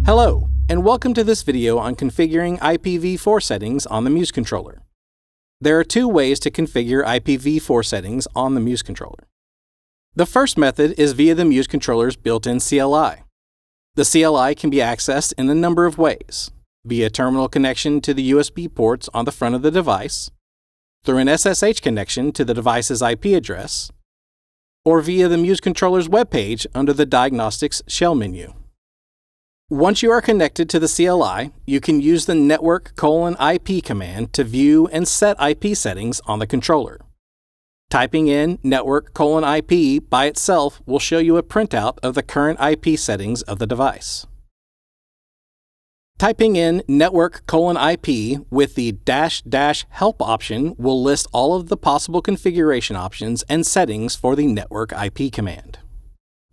Hello, and welcome to this video on configuring IPv4 settings on the MUSE controller. There are two ways to configure IPv4 settings on the MUSE controller. The first method is via the MUSE controller's built-in CLI. The CLI can be accessed in a number of ways: via terminal connection to the USB ports on the front of the device, through an SSH connection to the device's IP address, or via the MUSE controller's webpage under the Diagnostics shell menu. Once you are connected to the CLI, you can use the network:IP command to view and set IP settings on the controller. Typing in network:IP by itself will show you a printout of the current IP settings of the device. Typing in network:IP with the --help option will list all of the possible configuration options and settings for the network IP command.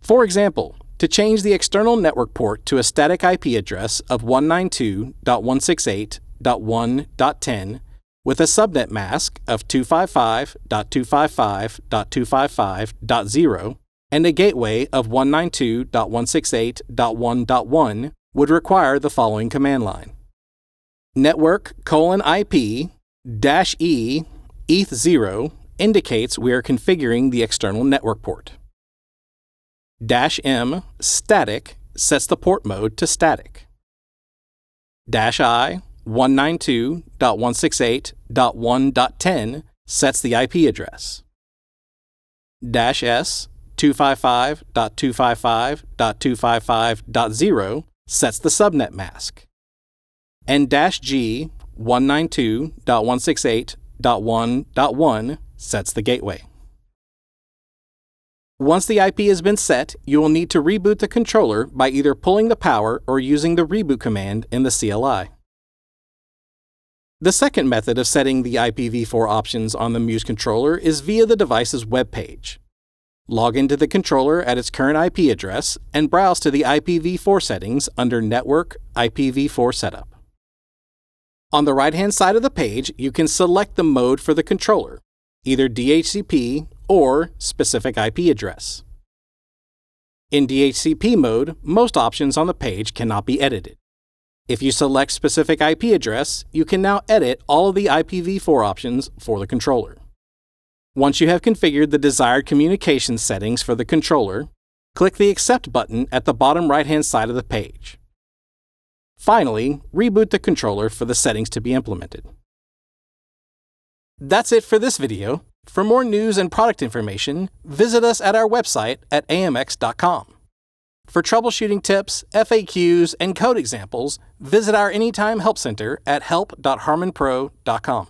For example, to change the external network port to a static IP address of 192.168.1.10 with a subnet mask of 255.255.255.0 and a gateway of 192.168.1.1 would require the following command line: network:IP -e eth0 indicates we are configuring the external network port. -m static sets the port mode to static. -i 192.168.1.10 sets the IP address. -s 255.255.255.0 sets the subnet mask. And -g 192.168.1.1 sets the gateway. Once the IP has been set, you will need to reboot the controller by either pulling the power or using the reboot command in the CLI. The second method of setting the IPv4 options on the MUSE controller is via the device's web page. Log into the controller at its current IP address and browse to the IPv4 settings under Network IPv4 Setup. On the right-hand side of the page, you can select the mode for the controller, either DHCP or specific IP address. In DHCP mode, most options on the page cannot be edited. If you select specific IP address, you can now edit all of the IPv4 options for the controller. Once you have configured the desired communication settings for the controller, click the Accept button at the bottom right-hand side of the page. Finally, reboot the controller for the settings to be implemented. That's it for this video. For more news and product information, visit us at our website at amx.com. For troubleshooting tips, FAQs, and code examples, visit our Anytime Help Center at help.harmonpro.com.